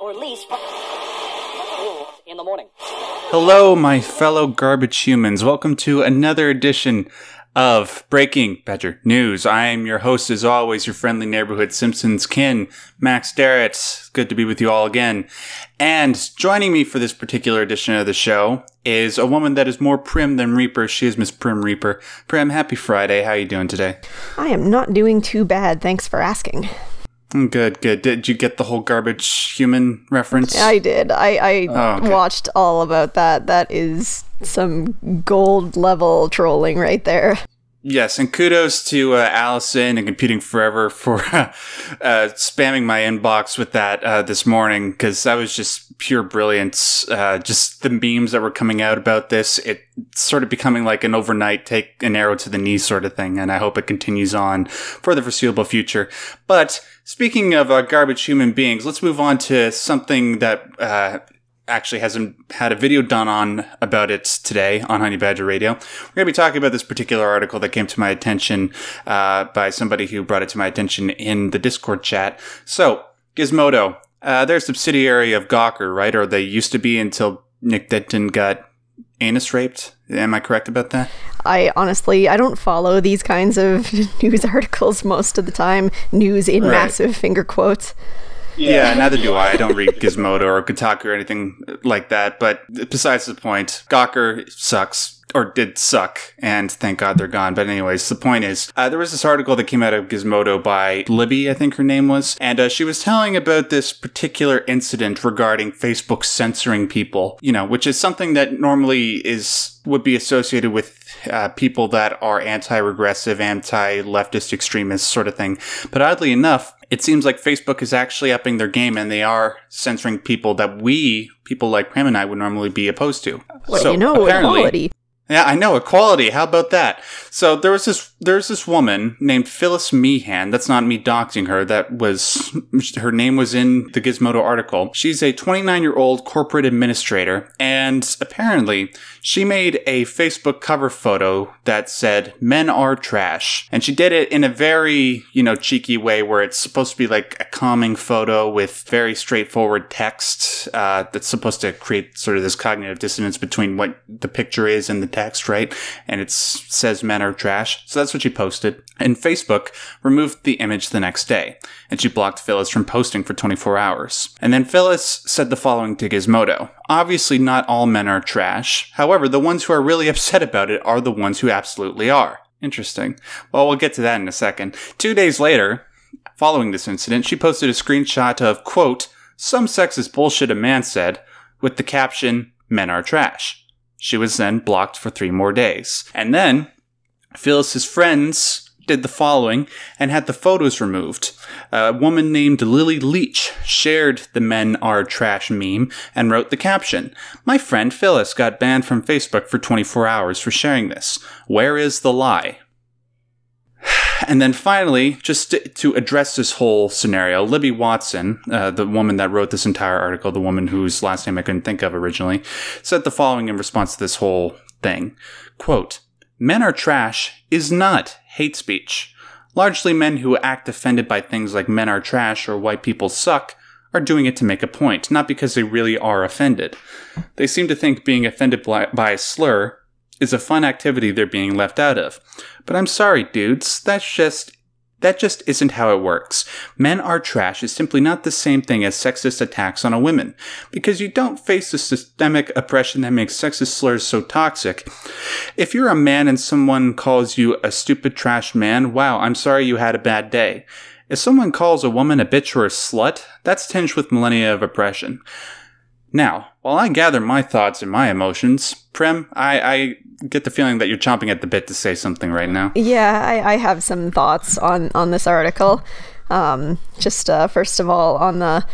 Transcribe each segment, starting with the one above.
or lease in the morning. Hello, my fellow garbage humans. Welcome to another edition of Breaking Badger News. I am your host, as always, your friendly neighborhood Simpsons kin, Max Darrett. Good to be with you all again. And joining me for this particular edition of the show is a woman that is more prim than Reaper. She is Miss Prim Reaper. Prim, happy Friday. How are you doing today? I am not doing too bad. Thanks for asking. Good. Did you get the whole garbage human reference? I did. I okay. Watched all about that. That is some gold level trolling right there. Yes, and kudos to Allison and Computing Forever for spamming my inbox with that this morning, because that was just pure brilliance. Just the memes that were coming out about this, it's sort of becoming like an overnight take an arrow to the knee sort of thing, and I hope it continues on for the foreseeable future. But speaking of garbage human beings, let's move on to something that actually hasn't had a video done on about it today on Honey Badger Radio. We're going to be talking about this particular article that came to my attention by somebody who brought it to my attention in the Discord chat. So, Gizmodo, they're a subsidiary of Gawker, right? Or they used to be until Nick Denton got anus raped. Am I correct about that? I don't follow these kinds of news articles most of the time. News in massive finger quotes. Yeah, neither do I. I don't read Gizmodo or Kotaku or anything like that. But besides the point, Gawker sucks, or did suck, and thank God they're gone. But anyways, the point is, there was this article that came out of Gizmodo by Libby, I think her name was, and she was telling about this particular incident regarding Facebook censoring people, which is something that normally would be associated with people that are anti-regressive, anti-leftist extremists sort of thing. But oddly enough, it seems like Facebook is actually upping their game, and they are censoring people that people like Pram and I, would normally be opposed to. Well, so equality. Yeah, I know, equality. How about that? So there's this woman named Phyllis Meehan. That's not me doxing her. Her name was in the Gizmodo article. She's a 29-year-old corporate administrator, and apparently she made a Facebook cover photo that said, "Men are trash." And she did it in a very, cheeky way where it's supposed to be like a calming photo with very straightforward text that's supposed to create sort of this cognitive dissonance between what the picture is and the text, right? And it says men are trash. So that's what she posted. And Facebook removed the image the next day. And she blocked Phyllis from posting for 24 hours. And then Phyllis said the following to Gizmodo. Obviously, not all men are trash. However, the ones who are really upset about it are the ones who absolutely are. Interesting. Well, we'll get to that in a second. 2 days later, following this incident, she posted a screenshot of, quote, "Some sexist bullshit a man said," with the caption, "Men are trash." She was then blocked for 3 more days. And then Phyllis's friends did the following and had the photos removed. A woman named Lily Leach shared the "men are trash" meme and wrote the caption, "My friend Phyllis got banned from Facebook for 24 hours for sharing this. Where is the lie?" And then finally, just to address this whole scenario, Libby Watson, the woman that wrote this entire article, the woman whose last name I couldn't think of originally, said the following in response to this whole thing. Quote, "Men are trash is not hate speech. Largely men who act offended by things like men are trash or white people suck are doing it to make a point, not because they really are offended. They seem to think being offended by a slur is a fun activity they're being left out of. But I'm sorry, dudes, that just isn't how it works. Men are trash is simply not the same thing as sexist attacks on a woman, because you don't face the systemic oppression that makes sexist slurs so toxic. If you're a man and someone calls you a stupid trash man, wow, I'm sorry you had a bad day. If someone calls a woman a bitch or a slut, that's tinged with millennia of oppression. Now, while I gather my thoughts and my emotions, Prim, I get the feeling that you're chomping at the bit to say something right now. Yeah, I have some thoughts on this article. Just first of all, on the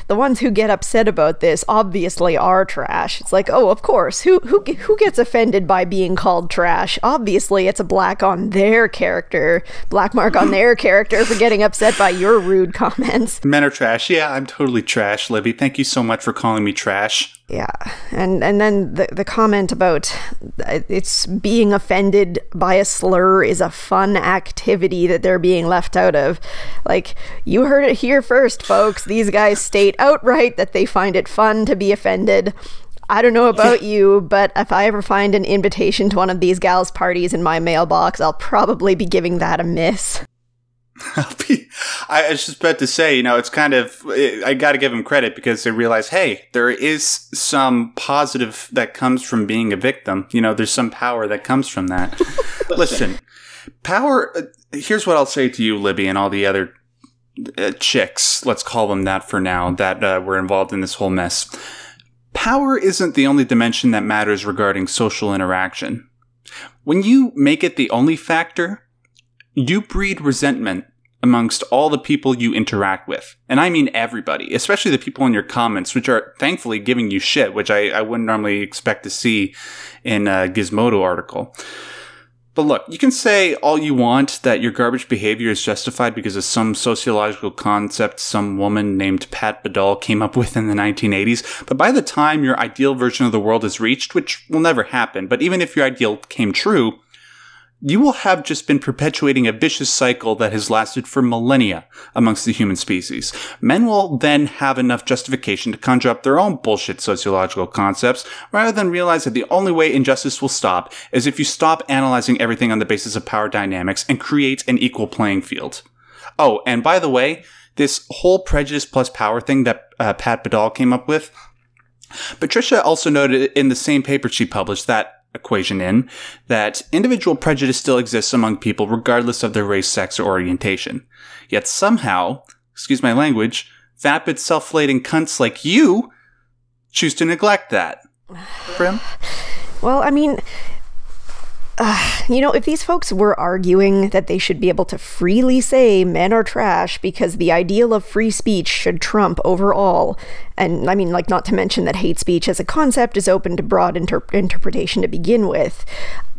ones who get upset about this obviously are trash. It's like, oh, of course, who gets offended by being called trash? Obviously, it's a black mark on their character for getting upset by your rude comments. Men are trash. Yeah, I'm totally trash, Libby. Thank you so much for calling me trash. Yeah, and then the comment about it's being offended by a slur is a fun activity that they're being left out of. Like, you heard it here first, folks. These guys state outright that they find it fun to be offended. I don't know about you, but if I ever find an invitation to one of these gals' parties in my mailbox, I'll probably be giving that a miss. I was just about to say, it's kind of, I got to give them credit because they realize, hey, there is some positive that comes from being a victim. There's some power that comes from that. Listen, power, here's what I'll say to you, Libby, and all the other chicks, let's call them that for now, that were involved in this whole mess. Power isn't the only dimension that matters regarding social interaction. When you make it the only factor, you breed resentment amongst all the people you interact with. And I mean everybody, especially the people in your comments, which are thankfully giving you shit, which I wouldn't normally expect to see in a Gizmodo article. But look, you can say all you want that your garbage behavior is justified because of some sociological concept some woman named Pat Badal came up with in the 1980s. But by the time your ideal version of the world is reached, which will never happen, but even if your ideal came true, you will have just been perpetuating a vicious cycle that has lasted for millennia amongst the human species. Men will then have enough justification to conjure up their own bullshit sociological concepts, rather than realize that the only way injustice will stop is if you stop analyzing everything on the basis of power dynamics and create an equal playing field. Oh, and by the way, this whole prejudice plus power thing that Pat Badal came up with, Patricia also noted in the same paper she published that equation in, that individual prejudice still exists among people regardless of their race, sex, or orientation. Yet somehow, excuse my language, vapid self-flating cunts like you choose to neglect that. Brim? Well, I mean, if these folks were arguing that they should be able to freely say men are trash because the ideal of free speech should trump over all, and I mean, like, not to mention that hate speech as a concept is open to broad interpretation to begin with,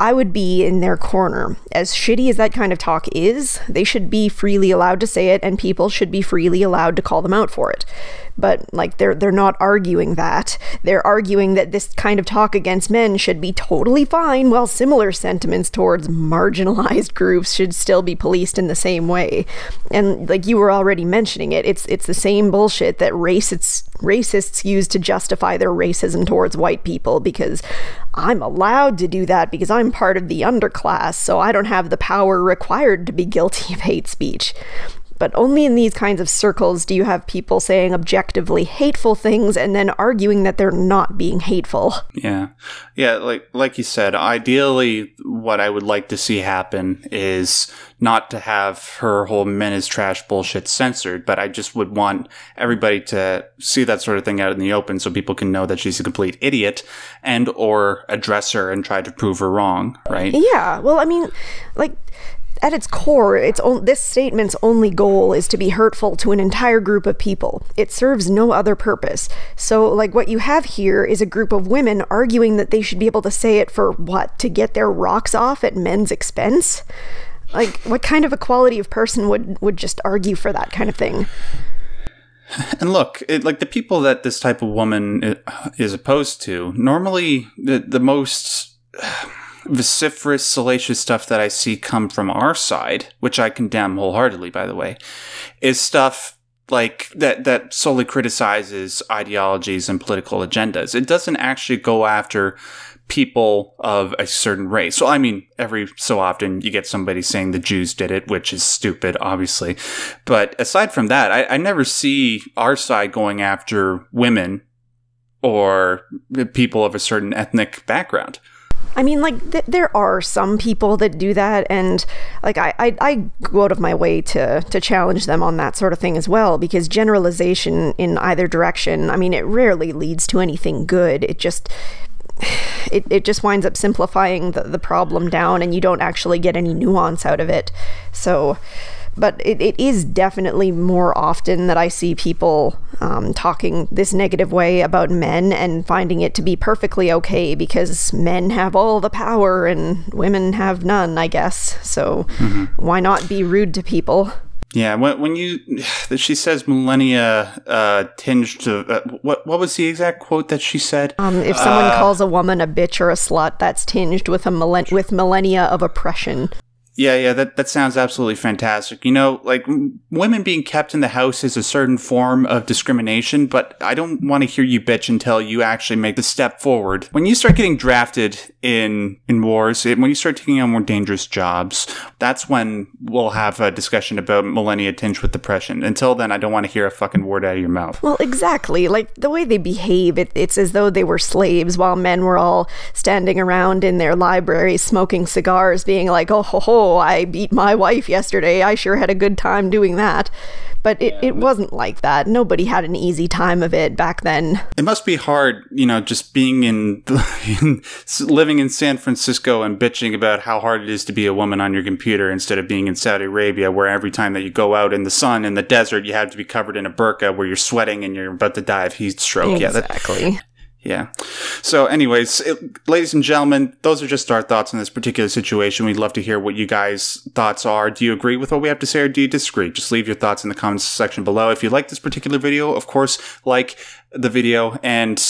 I would be in their corner. As shitty as that kind of talk is, they should be freely allowed to say it, and people should be freely allowed to call them out for it. But, like, they're not arguing that. They're arguing that this kind of talk against men should be totally fine, while similar sentiments towards marginalized groups should still be policed in the same way. And, like, you were already mentioning it, it's the same bullshit that racists use to justify their racism towards white people, because I'm allowed to do that because I'm part of the underclass, so I don't have the power required to be guilty of hate speech. But only in these kinds of circles do you have people saying objectively hateful things and then arguing that they're not being hateful. Yeah. Yeah, like you said, ideally what I would like to see happen is not to have her whole men is trash bullshit censored, but I just would want everybody to see that sort of thing out in the open so people can know that she's a complete idiot and or address her and try to prove her wrong, right? Yeah, well, I mean, like, at its core, this statement's only goal is to be hurtful to an entire group of people. It serves no other purpose. So, like, what you have here is a group of women arguing that they should be able to say it for what? To get their rocks off at men's expense? Like, what kind of equality of person would just argue for that kind of thing? And look, like, the people that this type of woman is opposed to, normally the most vociferous, salacious stuff that I see come from our side, which I condemn wholeheartedly, by the way, is stuff like that solely criticizes ideologies and political agendas. It doesn't actually go after people of a certain race. So, I mean, every so often you get somebody saying the Jews did it, which is stupid, obviously. But aside from that, I never see our side going after women or people of a certain ethnic background. I mean, like, there are some people that do that, and, like, I go out of my way to challenge them on that sort of thing as well, because generalization in either direction, I mean, it rarely leads to anything good. It just winds up simplifying the problem down, and you don't actually get any nuance out of it. So, but it is definitely more often that I see people talking this negative way about men and finding it to be perfectly okay because men have all the power and women have none, I guess. So why not be rude to people? Yeah, when she says millennia tinged to what was the exact quote that she said? If someone calls a woman a bitch or a slut, that's tinged with with millennia of oppression. Yeah, that sounds absolutely fantastic. You know, like, women being kept in the house is a certain form of discrimination, but I don't want to hear you bitch until you actually make the step forward. When you start getting drafted in wars, when you start taking on more dangerous jobs, that's when we'll have a discussion about millennia tinged with depression. Until then, I don't want to hear a fucking word out of your mouth. Well, exactly. Like, the way they behave, it's as though they were slaves while men were all standing around in their libraries smoking cigars, being like, oh, ho, ho, I beat my wife yesterday. I sure had a good time doing that. But it wasn't like that. Nobody had an easy time of it back then. It must be hard, you know, just being living in San Francisco and bitching about how hard it is to be a woman on your computer instead of being in Saudi Arabia, where every time that you go out in the sun in the desert, you have to be covered in a burqa where you're sweating and you're about to die of heat stroke. Exactly. Yeah. So anyways, ladies and gentlemen, those are just our thoughts on this particular situation. We'd love to hear what you guys' thoughts are. Do you agree with what we have to say or do you disagree? Just leave your thoughts in the comments section below. If you like this particular video, of course, like the video. And,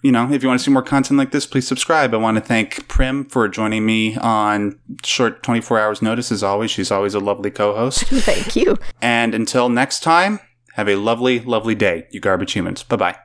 you know, if you want to see more content like this, please subscribe. I want to thank Prim for joining me on short 24 hours notice. As always, she's always a lovely co-host. Thank you. And until next time, have a lovely, lovely day, you garbage humans. Bye-bye.